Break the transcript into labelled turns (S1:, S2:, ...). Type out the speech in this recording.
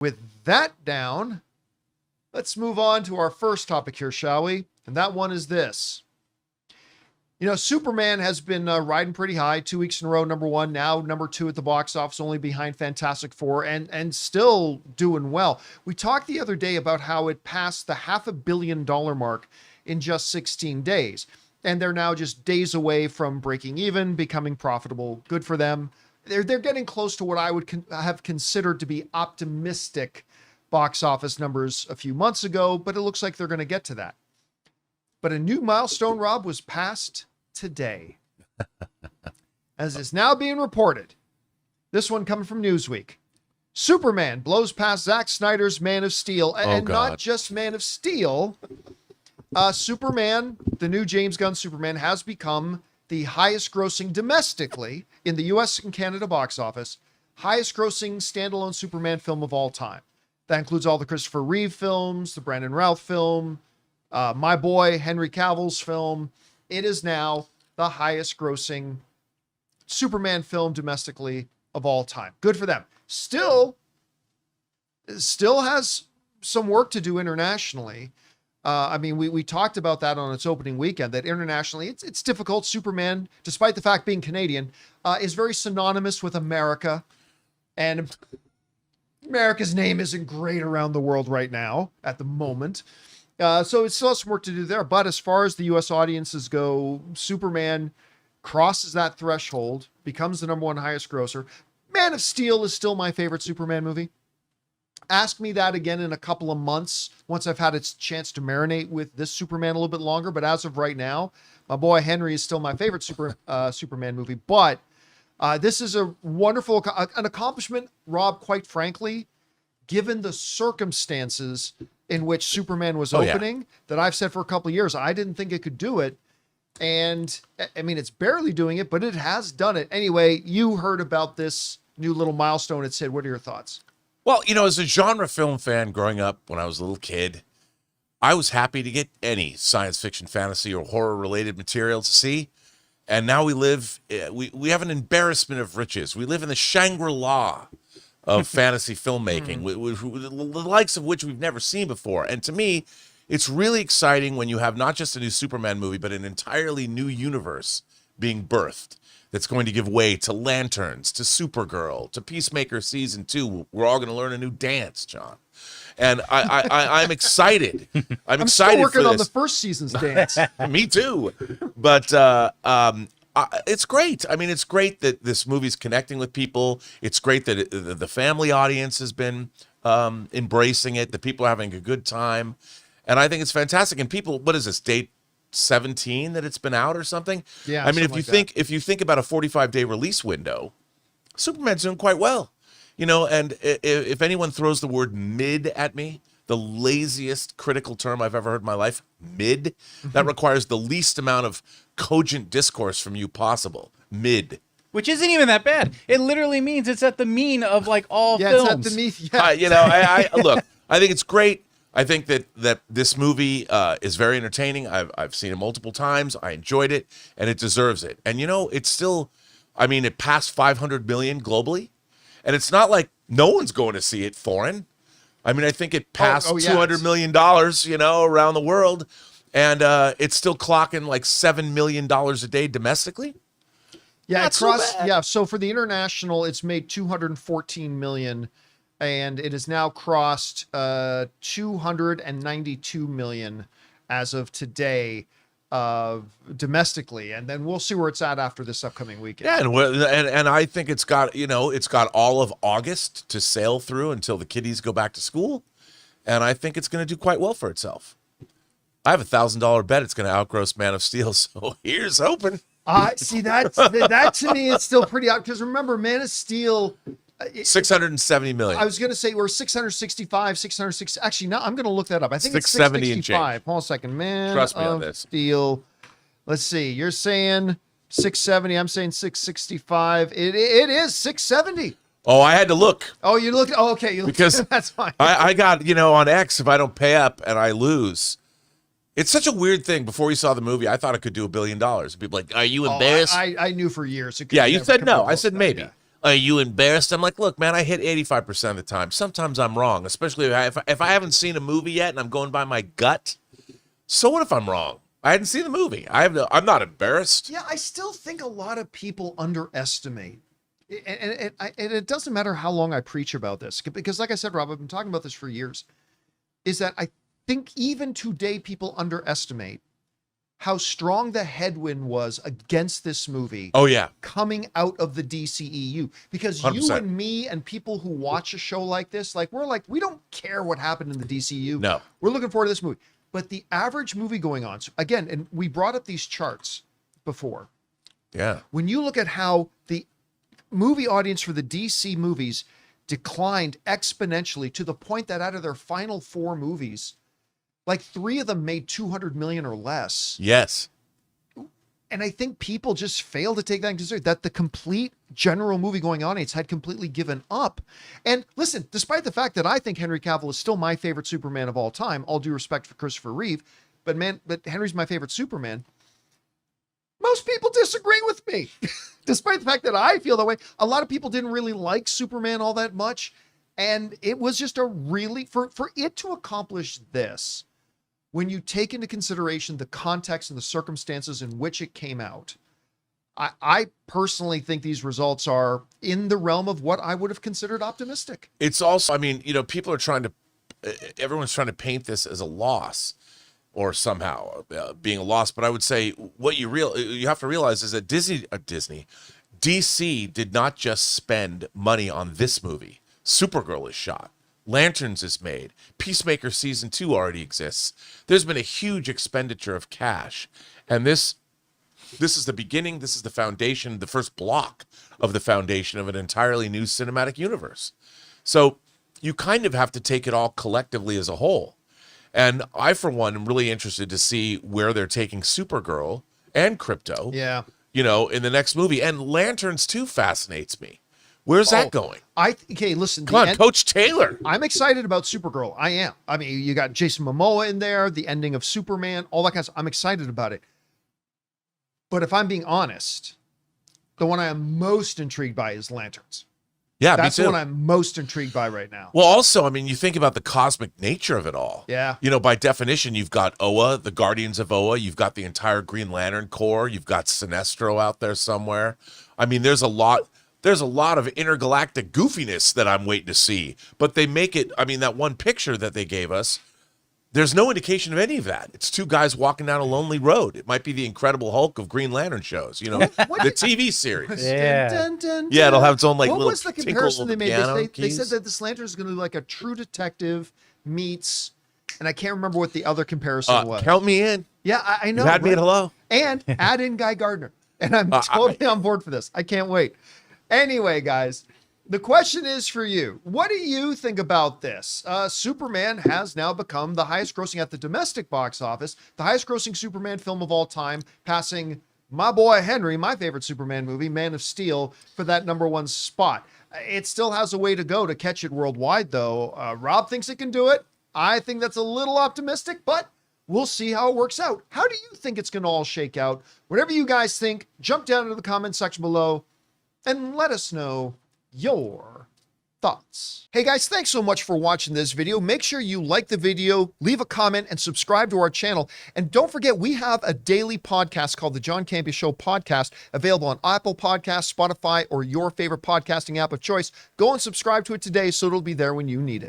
S1: With that down, let's move on to our first topic here, shall we? And that one is this. You know, Superman has been riding pretty high, 2 weeks in a row, number one, now number two at the box office, only behind Fantastic Four, and still doing well. We talked the other day about how it passed the $500 million mark in just 16 days. And they're now just days away from breaking even, becoming profitable. Good for them. They're getting close to what I would have considered to be optimistic box office numbers a few months ago, but it looks like they're going to get to that. But a new milestone, Rob, was passed today, as is now being reported. This one coming from Newsweek. Superman blows past Zack Snyder's Man of Steel, and not just Man of Steel. Superman, the new James Gunn Superman, has become the highest grossing domestically in the US and Canada box office, highest grossing standalone Superman film of all time. That includes all the Christopher Reeve films, the Brandon Routh film, my boy Henry Cavill's film. It is now the highest grossing Superman film domestically of all time. Good for them. Still has some work to do internationally. I mean, we talked about that on its opening weekend, that internationally it's difficult. Superman, despite the fact being Canadian, is very synonymous with America, and America's name isn't great around the world right now at the moment. So it still has some work to do there. But as far as the U.S. audiences go, Superman crosses that threshold, becomes the number one highest grosser. Man of Steel is still my favorite Superman movie. Ask me that again in a couple of months, once I've had a chance to marinate with this Superman a little bit longer. But as of right now, my boy Henry is still my favorite Superman movie. But this is a wonderful an accomplishment, Rob, quite frankly, given the circumstances in which Superman was opening, that I've said for a couple of years, I didn't think it could do it. And I mean, it's barely doing it, but it has done it. Anyway, you heard about this new little milestone it said. What are your thoughts?
S2: Well, you know, as a genre film fan growing up when I was a little kid, I was happy to get any science fiction, fantasy, or horror-related material to see. And now we live, we have an embarrassment of riches. We live in the Shangri-La of fantasy filmmaking, the likes of which we've never seen before. And to me, it's really exciting when you have not just a new Superman movie, but an entirely new universe being birthed that's going to give way to Lanterns, to Supergirl, to Peacemaker Season 2. We're all going to learn a new dance, John. And I'm excited. I'm excited
S1: still working
S2: for
S1: on
S2: this.
S1: the first season's dance.
S2: Me too. But it's great. I mean, it's great that this movie's connecting with people. It's great that the family audience has been embracing it, that people are having a good time. And I think it's fantastic. And people, what is this, date 17 that it's been out or something?
S1: Yeah.
S2: I mean, if you think about a 45-day release window, Superman's doing quite well. You know, and if anyone throws the word mid at me, the laziest critical term I've ever heard in my life, mid, that requires the least amount of cogent discourse from you possible. Mid.
S3: Which isn't even that bad. It literally means it's at the mean of like all
S1: films.
S3: films.
S1: It's at the mean. Yeah.
S2: You know, I look, I think it's great. I think that this movie is very entertaining. I've seen it multiple times. I enjoyed it, and it deserves it. And, you know, it's still, I mean, it passed 500 million globally. And it's not like no one's going to see it foreign. I mean, I think it passed $200 million, you know, around the world. And it's still clocking like $7 million a day domestically.
S1: Yeah,
S2: Not so bad.
S1: so for the international, it's made 214 million, and it has now crossed 292 million as of today. Domestically, and then we'll see where it's at after this upcoming weekend.
S2: Yeah, and I think it's got, you know, it's got all of August to sail through until the kiddies go back to school, and I think it's going to do quite well for itself. I have $1,000 bet it's going to outgross Man of Steel, so here's hoping.
S1: See, that to me is still pretty out, because remember, Man of Steel,
S2: 670 million.
S1: I was going to say we're 665, 660. Actually, no, I'm going to look that up. I think it's
S2: 670 and
S1: 665.
S2: change.
S1: Hold on a second. Man
S2: Trust me on
S1: of
S2: this.
S1: Steel. Let's see. You're saying 670. I'm saying 665. It is 670.
S2: Oh, I had to look.
S1: Oh, you looked. Oh, okay. You looked,
S2: Because
S1: that's fine.
S2: I got, you know, on X, if I don't pay up and I lose, it's such a weird thing. Before we saw the movie, I thought it could do $1 billion. People like, are you embarrassed?
S1: I knew for years. It could
S2: Yeah, you
S1: never
S2: said
S1: come
S2: no.
S1: close
S2: I
S1: to
S2: said
S1: that,
S2: maybe.
S1: yeah.
S2: Are you embarrassed? I'm like, look, man, I hit 85% of the time. Sometimes I'm wrong, especially if I haven't seen a movie yet and I'm going by my gut. So what if I'm wrong? I hadn't seen the movie. I'm not embarrassed.
S1: Yeah, I still think a lot of people underestimate. And it doesn't matter how long I preach about this, because like I said, Rob, I've been talking about this for years, is that I think even today people underestimate how strong the headwind was against this movie.
S2: Oh, yeah.
S1: Coming out of the DCEU, because
S2: 100%.
S1: you and me and people who watch a show like this, like we don't care what happened in the DCEU.
S2: No.
S1: We're looking forward to this movie. But the average movie going on, so again, and we brought up these charts before.
S2: Yeah.
S1: When you look at how the movie audience for the DC movies declined exponentially to the point that out of their final 4 movies, like 3 of them made 200 million or less.
S2: Yes.
S1: And I think people just fail to take that into consideration, that the complete general movie going audience had completely given up. And listen, despite the fact that I think Henry Cavill is still my favorite Superman of all time, all due respect for Christopher Reeve, but Henry's my favorite Superman. Most people disagree with me. Despite the fact that I feel that way, a lot of people didn't really like Superman all that much. And it was just a really, for it to accomplish this, when you take into consideration the context and the circumstances in which it came out, I personally think these results are in the realm of what I would have considered optimistic.
S2: It's also, I mean, people are everyone's trying to paint this as a loss or somehow being a loss. But I would say what you have to realize is that DC did not just spend money on this movie. Supergirl is shot. Lanterns is made. Peacemaker season 2 already exists. There's been a huge expenditure of cash. And this is the beginning. This is the foundation, the first block of the foundation of an entirely new cinematic universe. So you kind of have to take it all collectively as a whole. And I, for one, am really interested to see where they're taking Supergirl and Crypto,
S1: Yeah.
S2: In the next movie. And Lanterns 2 fascinates me. Where's that going?
S1: Okay, listen.
S2: Come on, Coach Taylor.
S1: I'm excited about Supergirl. I am. I mean, you got Jason Momoa in there, the ending of Superman, all that kind of stuff. I'm excited about it. But if I'm being honest, the one I am most intrigued by is Lanterns.
S2: Yeah,
S1: That's
S2: me
S1: the
S2: too.
S1: one I'm most intrigued by right now.
S2: Well, also, I mean, you think about the cosmic nature of it all.
S1: Yeah.
S2: By definition, you've got Oa, the Guardians of Oa. You've got the entire Green Lantern Corps. You've got Sinestro out there somewhere. I mean, there's a lot of intergalactic goofiness that I'm waiting to see. But they make it, I mean, that one picture that they gave us, there's no indication of any of that. It's 2 guys walking down a lonely road. It might be the Incredible Hulk of Green Lantern shows, the TV series.
S3: Yeah.
S2: Yeah, it'll have its own
S1: what
S2: little
S1: was the comparison they made?
S2: piano
S1: They
S2: keys.
S1: said that this Lantern is going to be like a True Detective meets, and I can't remember what the other comparison was.
S2: Count me in.
S1: Yeah, I know.
S2: You had me
S1: right?
S2: at hello.
S1: And add in Guy Gardner. And I'm totally on board for this. I can't wait. Anyway, guys, the question is for you. What do you think about this? Superman has now become the highest grossing at the domestic box office, the highest grossing Superman film of all time, passing my boy Henry, my favorite Superman movie, Man of Steel, for that #1 spot. It still has a way to go to catch it worldwide, though. Rob thinks it can do it. I think that's a little optimistic, but we'll see how it works out. How do you think it's going to all shake out? Whatever you guys think, jump down into the comment section below and let us know your thoughts. Hey guys, thanks so much for watching this video. Make sure you like the video, leave a comment, and subscribe to our channel. And don't forget, we have a daily podcast called the John Campea Show podcast, available on Apple Podcasts, Spotify, or your favorite podcasting app of choice. Go and subscribe to it today so it'll be there when you need it.